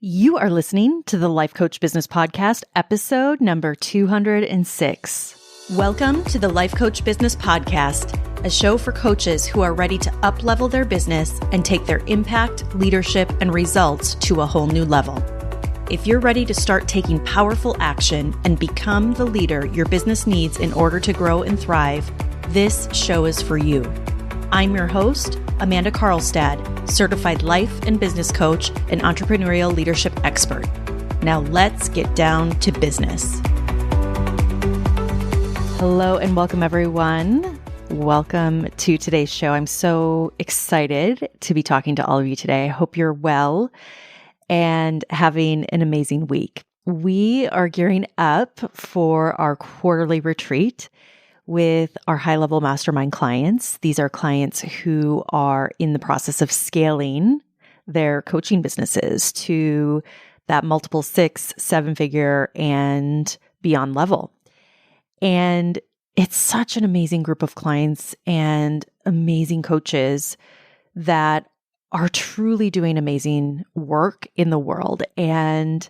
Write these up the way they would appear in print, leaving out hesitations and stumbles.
You are listening to the Life Coach Business Podcast, episode number 206. Welcome to the Life Coach Business Podcast, a show for coaches who are ready to up-level their business and take their impact, leadership, and results to a whole new level. If you're ready to start taking powerful action and become the leader your business needs in order to grow and thrive, this show is for you. I'm your host, Amanda Karlstad, certified life and business coach and entrepreneurial leadership expert. Now let's get down to business. Hello and welcome everyone. Welcome to today's show. I'm so excited to be talking to all of you today. I hope you're well and having an amazing week. We are gearing up for our quarterly retreat with our high-level mastermind clients. These are clients who are in the process of scaling their coaching businesses to that multiple 6, 7-figure and beyond level. And it's such an amazing group of clients and amazing coaches that are truly doing amazing work in the world. And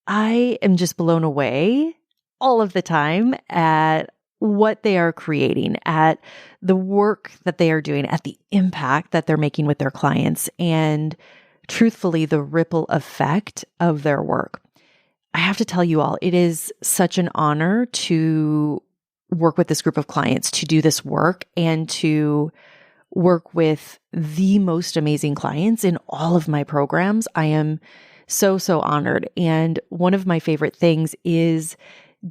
I am just blown away all of the time at what they are creating, at the work that they are doing, at the impact that they're making with their clients, and truthfully, the ripple effect of their work. I have to tell you all, it is such an honor to work with this group of clients, to do this work, and to work with the most amazing clients in all of my programs. I am so honored. And one of my favorite things is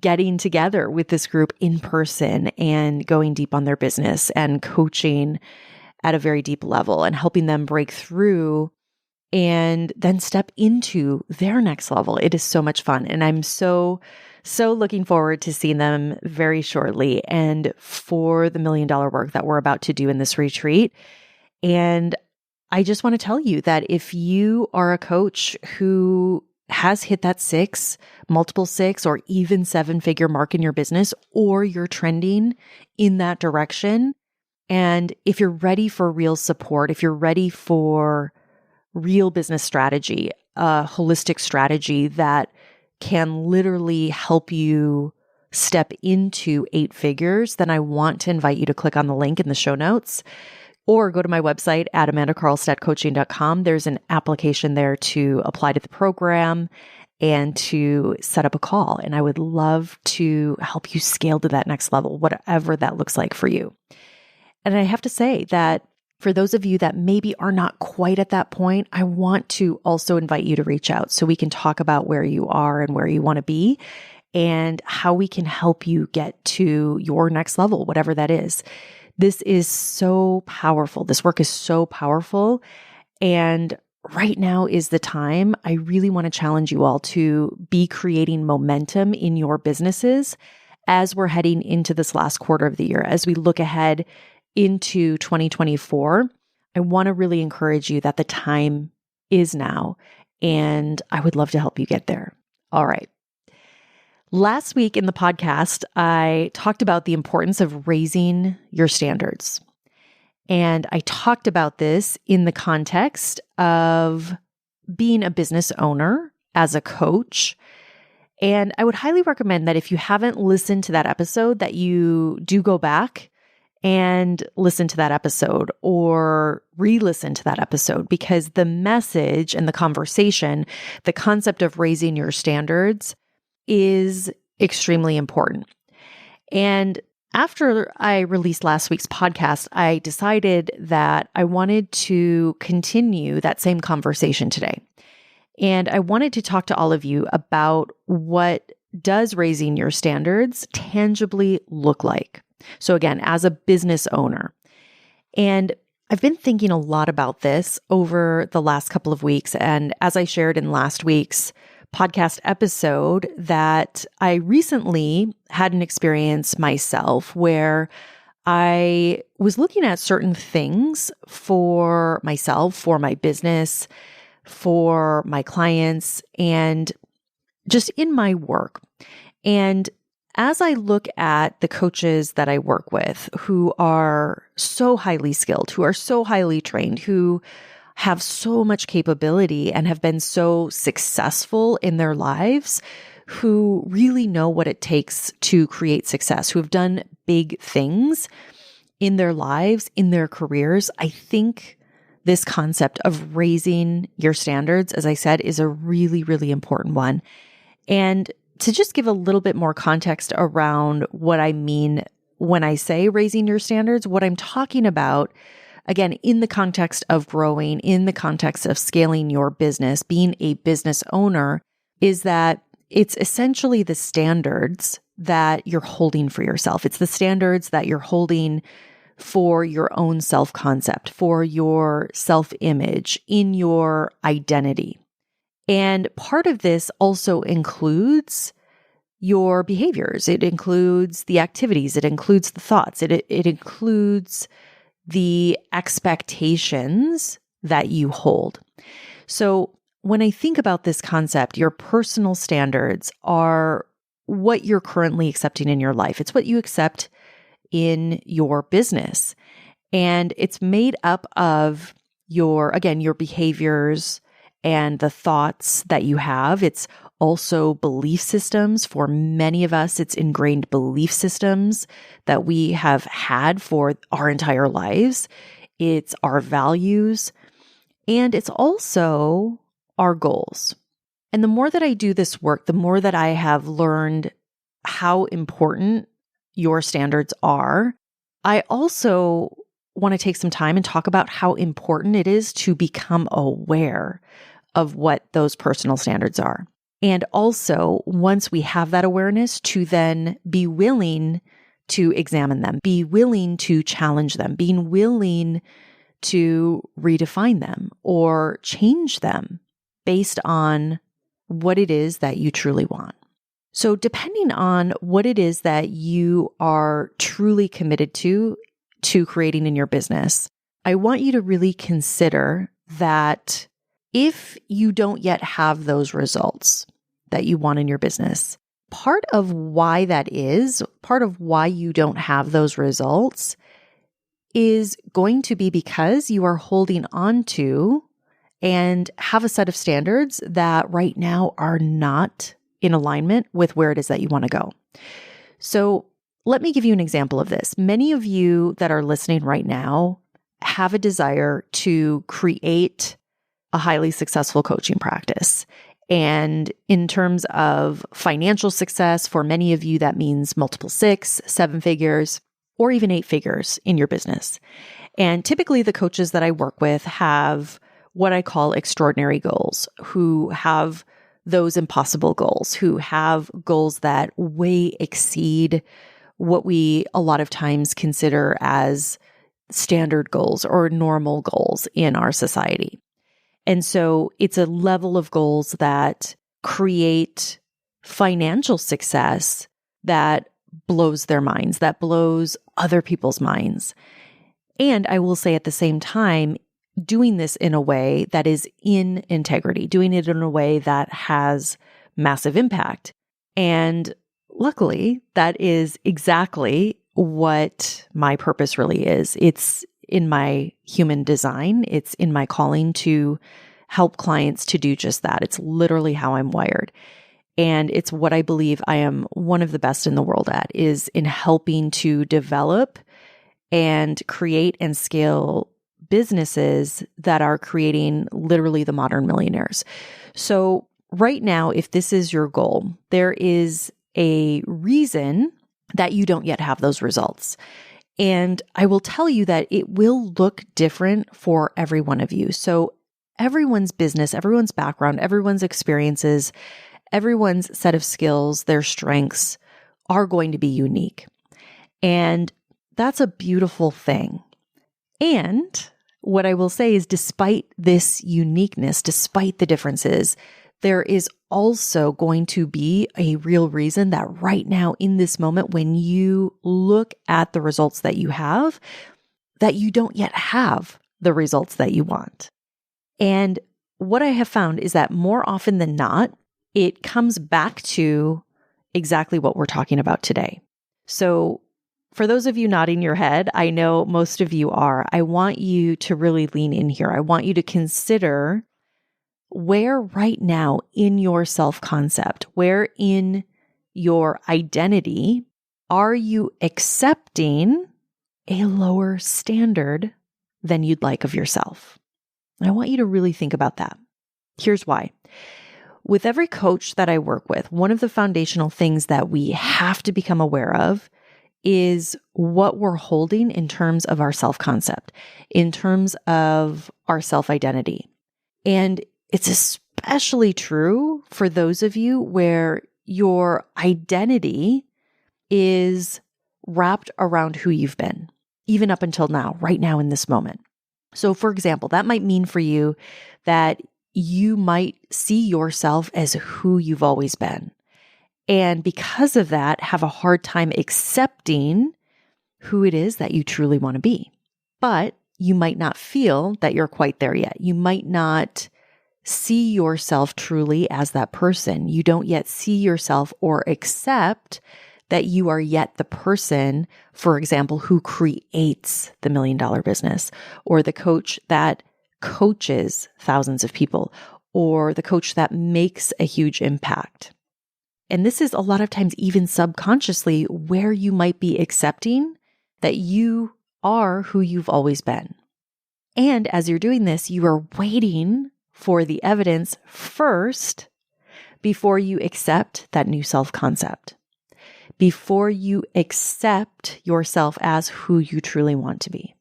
getting together with this group in person and going deep on their business and coaching at a very deep level and helping them break through and then step into their next level. It is so much fun. And I'm so looking forward to seeing them very shortly and for the $1 million work that we're about to do in this retreat. And I just want to tell you that if you are a coach who has hit that 6, multiple 6, or even 7-figure mark in your business, or you're trending in that direction, and if you're ready for real support, if you're ready for real business strategy, a holistic strategy that can literally help you step into 8 figures, then I want to invite you to click on the link in the show notes or go to my website at amandakarlstadcoaching.com. There's an application there to apply to the program and to set up a call. And I would love to help you scale to that next level, whatever that looks like for you. And I have to say that for those of you that maybe are not quite at that point, I want to also invite you to reach out so we can talk about where you are and where you want to be and how we can help you get to your next level, whatever that is. This is so powerful. This work is so powerful. And right now is the time. I really want to challenge you all to be creating momentum in your businesses as we're heading into this last quarter of the year. As we look ahead into 2024, I want to really encourage you that the time is now, and I would love to help you get there. All right. Last week in the podcast, I talked about the importance of raising your standards. And I talked about this in the context of being a business owner as a coach. And I would highly recommend that if you haven't listened to that episode, that you do go back and listen to that episode or re-listen to that episode, because the message and the conversation, the concept of raising your standards is extremely important. And after I released last week's podcast, I decided that I wanted to continue that same conversation today. And I wanted to talk to all of you about what does raising your standards tangibly look like. So again, as a business owner. And I've been thinking a lot about this over the last couple of weeks. And as I shared in last week's podcast episode, that I recently had an experience myself where I was looking at certain things for myself, for my business, for my clients, and just in my work. And as I look at the coaches that I work with who are so highly skilled, who are so highly trained, who have so much capability and have been so successful in their lives, who really know what it takes to create success, who have done big things in their lives, in their careers. I think this concept of raising your standards, as I said, is a really, really important one. And to just give a little bit more context around what I mean when I say raising your standards, what I'm talking about, again, in the context of growing, in the context of scaling your business, being a business owner, is that it's essentially the standards that you're holding for yourself. It's the standards that you're holding for your own self-concept, for your self-image, in your identity. And part of this also includes your behaviors. It includes the activities. It includes the thoughts. It includes the expectations that you hold. So when I think about this concept, your personal standards are what you're currently accepting in your life. It's what you accept in your business. And it's made up of your behaviors and the thoughts that you have. It's also belief systems. For many of us, it's ingrained belief systems that we have had for our entire lives. It's our values, and it's also our goals. And the more that I do this work, the more that I have learned how important your standards are. I also want to take some time and talk about how important it is to become aware of what those personal standards are. And also, once we have that awareness, to then be willing to examine them, be willing to challenge them, being willing to redefine them or change them based on what it is that you truly want. So depending on what it is that you are truly committed to creating in your business, I want you to really consider that if you don't yet have those results that you want in your business, part of why that is, part of why you don't have those results is going to be because you are holding on to and have a set of standards that right now are not in alignment with where it is that you want to go. So let me give you an example of this. Many of you that are listening right now have a desire to create a highly successful coaching practice. And in terms of financial success, for many of you, that means multiple 6, 7 figures, or even 8 figures in your business. And typically the coaches that I work with have what I call extraordinary goals, who have those impossible goals, who have goals that way exceed what we a lot of times consider as standard goals or normal goals in our society. And so it's a level of goals that create financial success that blows their minds, that blows other people's minds. And I will say at the same time, doing this in a way that is in integrity, doing it in a way that has massive impact. And luckily, that is exactly what my purpose really is. It's in my human design. It's in my calling to help clients to do just that. It's literally how I'm wired. And it's what I believe I am one of the best in the world at, is in helping to develop and create and scale businesses that are creating literally the modern millionaires. So right now, if this is your goal, there is a reason that you don't yet have those results. And I will tell you that it will look different for every one of you. So everyone's business, everyone's background, everyone's experiences, everyone's set of skills, their strengths are going to be unique. And that's a beautiful thing. And what I will say is, despite this uniqueness, despite the differences, there is also going to be a real reason that right now in this moment, when you look at the results that you have, that you don't yet have the results that you want. And what I have found is that more often than not, it comes back to exactly what we're talking about today. So for those of you nodding your head, I know most of you are. I want you to really lean in here. I want you to consider where right now in your self-concept, where in your identity, are you accepting a lower standard than you'd like of yourself? And I want you to really think about that. Here's why. With every coach that I work with, one of the foundational things that we have to become aware of is what we're holding in terms of our self-concept, in terms of our self-identity. And it's especially true for those of you where your identity is wrapped around who you've been, even up until now, right now in this moment. So for example, that might mean for you that you might see yourself as who you've always been. And because of that, have a hard time accepting who it is that you truly want to be. But you might not feel that you're quite there yet. You might not see yourself truly as that person. You don't yet see yourself or accept that you are yet the person, for example, who creates the $1 million business, or the coach that coaches thousands of people, or the coach that makes a huge impact. And this is a lot of times even subconsciously where you might be accepting that you are who you've always been. And as you're doing this, you are waiting for the evidence first before you accept that new self-concept, before you accept yourself as who you truly want to be.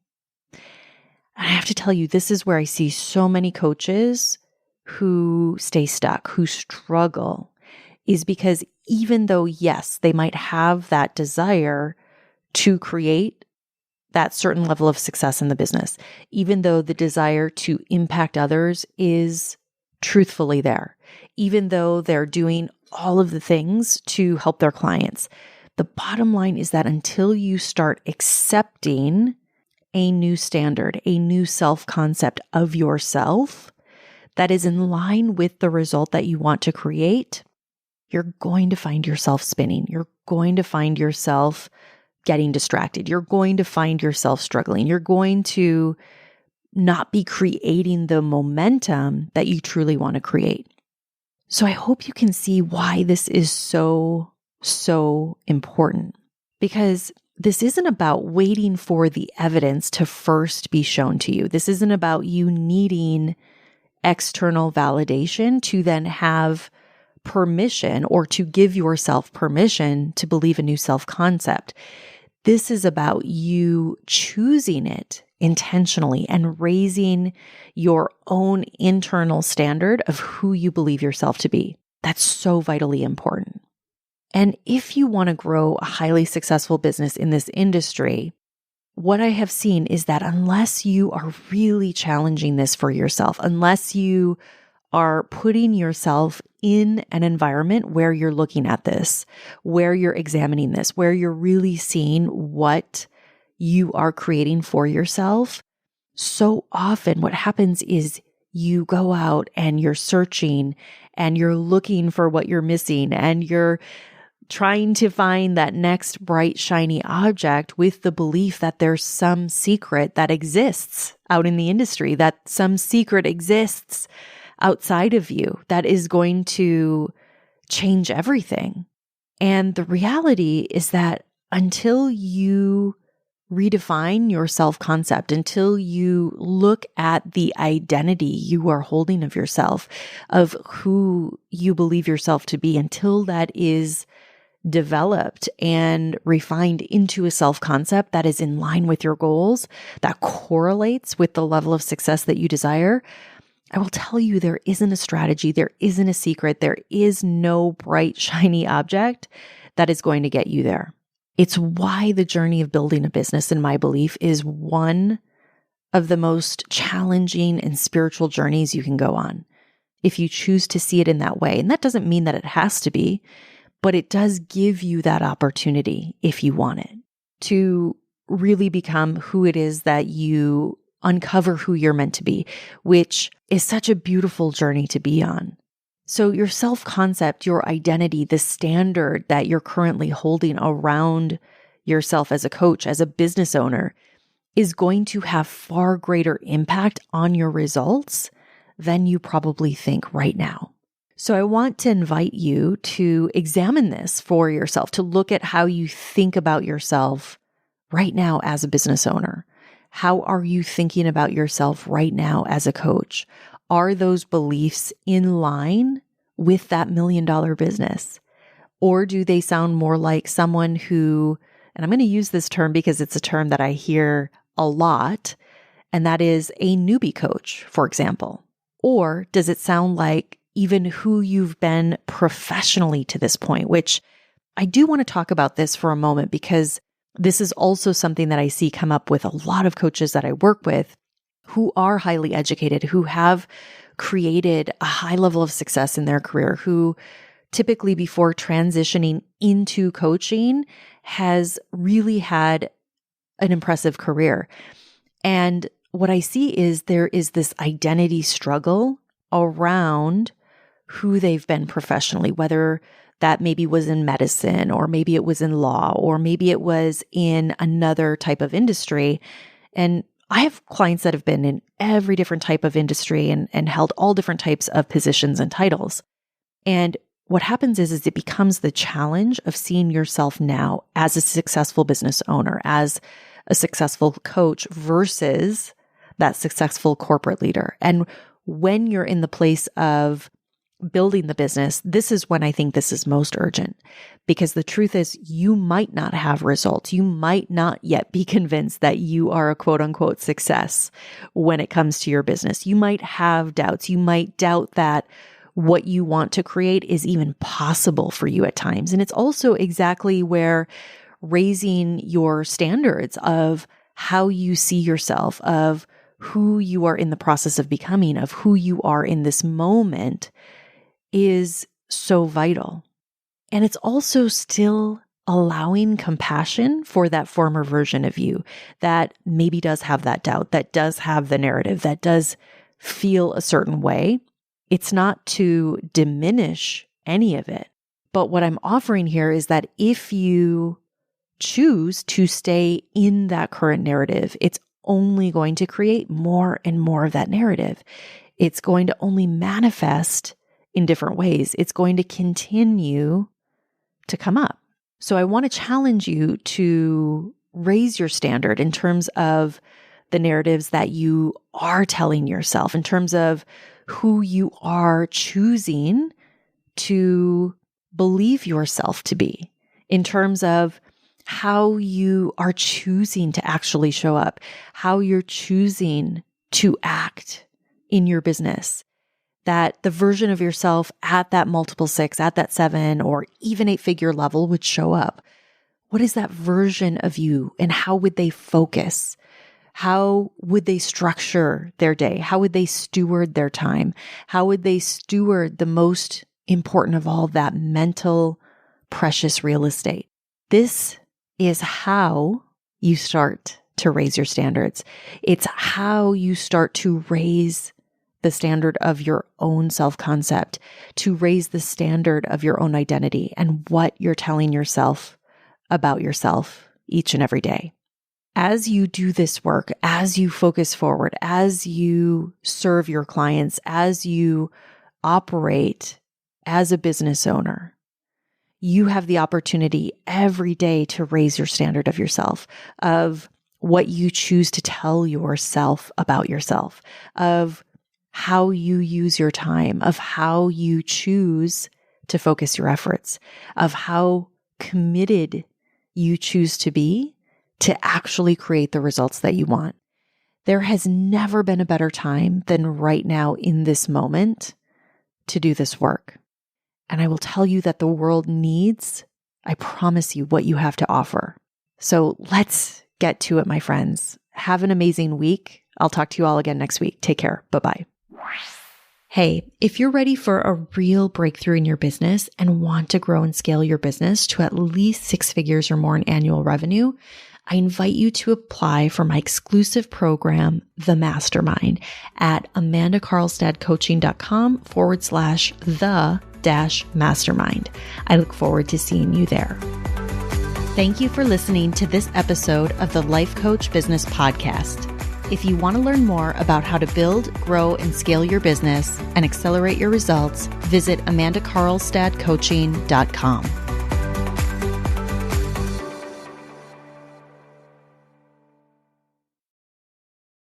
I have to tell you, this is where I see so many coaches who stay stuck, who struggle, is because even though, yes, they might have that desire to create that certain level of success in the business, even though the desire to impact others is truthfully there, even though they're doing all of the things to help their clients, the bottom line is that until you start accepting a new standard, a new self-concept of yourself that is in line with the result that you want to create, you're going to find yourself spinning. You're going to find yourself getting distracted. You're going to find yourself struggling. You're going to not be creating the momentum that you truly want to create. So I hope you can see why this is so important, because this isn't about waiting for the evidence to first be shown to you. This isn't about you needing external validation to then have permission or to give yourself permission to believe a new self-concept. This is about you choosing it intentionally and raising your own internal standard of who you believe yourself to be. That's so vitally important. And if you want to grow a highly successful business in this industry, what I have seen is that unless you are really challenging this for yourself, unless you are putting yourself in an environment where you're looking at this, where you're examining this, where you're really seeing what you are creating for yourself, so often what happens is you go out and you're searching and you're looking for what you're missing and you're trying to find that next bright, shiny object with the belief that there's some secret that exists out in the industry, that some secret exists outside of you that is going to change everything. And the reality is that until you redefine your self-concept, until you look at the identity you are holding of yourself, of who you believe yourself to be, until that is developed and refined into a self-concept that is in line with your goals, that correlates with the level of success that you desire, I will tell you there isn't a strategy, there isn't a secret, there is no bright, shiny object that is going to get you there. It's why the journey of building a business, in my belief, is one of the most challenging and spiritual journeys you can go on, if you choose to see it in that way. And that doesn't mean that it has to be, but it does give you that opportunity, if you want it, to really become who it is that you uncover who you're meant to be, which is such a beautiful journey to be on. So your self-concept, your identity, the standard that you're currently holding around yourself as a coach, as a business owner, is going to have far greater impact on your results than you probably think right now. So I want to invite you to examine this for yourself, to look at how you think about yourself right now as a business owner. How are you thinking about yourself right now as a coach? Are those beliefs in line with that $1 million business? Or do they sound more like someone who, and I'm going to use this term because it's a term that I hear a lot, and that is a newbie coach, for example? Or does it sound like even who you've been professionally to this point, which I do want to talk about this for a moment because this is also something that I see come up with a lot of coaches that I work with who are highly educated, who have created a high level of success in their career, who typically before transitioning into coaching has really had an impressive career. And what I see is there is this identity struggle around who they've been professionally, whether that maybe was in medicine, or maybe it was in law, or maybe it was in another type of industry. And I have clients that have been in every different type of industry and held all different types of positions and titles. And what happens is it becomes the challenge of seeing yourself now as a successful business owner, as a successful coach versus that successful corporate leader. And when you're in the place of building the business, this is when I think this is most urgent, because the truth is you might not have results. You might not yet be convinced that you are a quote unquote success when it comes to your business. You might have doubts. You might doubt that what you want to create is even possible for you at times. And it's also exactly where raising your standards of how you see yourself, of who you are in the process of becoming, of who you are in this moment is so vital. And it's also still allowing compassion for that former version of you that maybe does have that doubt, that does have the narrative, that does feel a certain way. It's not to diminish any of it. But what I'm offering here is that if you choose to stay in that current narrative, it's only going to create more and more of that narrative. It's going to only manifest in different ways. It's going to continue to come up. So I want to challenge you to raise your standard in terms of the narratives that you are telling yourself, in terms of who you are choosing to believe yourself to be, in terms of how you are choosing to actually show up, how you're choosing to act in your business. That the version of yourself at that multiple 6, at that 7, or even 8-figure level would show up. What is that version of you, and how would they focus? How would they structure their day? How would they steward their time? How would they steward the most important of all, that mental, precious real estate? This is how you start to raise your standards. It's how you start to raise the standard of your own self-concept, to raise the standard of your own identity and what you're telling yourself about yourself each and every day. As you do this work, as you focus forward, as you serve your clients, as you operate as a business owner, you have the opportunity every day to raise your standard of yourself, of what you choose to tell yourself about yourself, of how you use your time, of how you choose to focus your efforts, of how committed you choose to be to actually create the results that you want. There has never been a better time than right now in this moment to do this work. And I will tell you that the world needs, I promise you, what you have to offer. So let's get to it, my friends. Have an amazing week. I'll talk to you all again next week. Take care. Bye-bye. Hey, if you're ready for a real breakthrough in your business and want to grow and scale your business to at least 6 figures or more in annual revenue, I invite you to apply for my exclusive program, The Mastermind, at amandakarlstadcoaching.com/the-mastermind. I look forward to seeing you there. Thank you for listening to this episode of the Life Coach Business Podcast. If you want to learn more about how to build, grow, and scale your business and accelerate your results, visit amandakarlstadcoaching.com.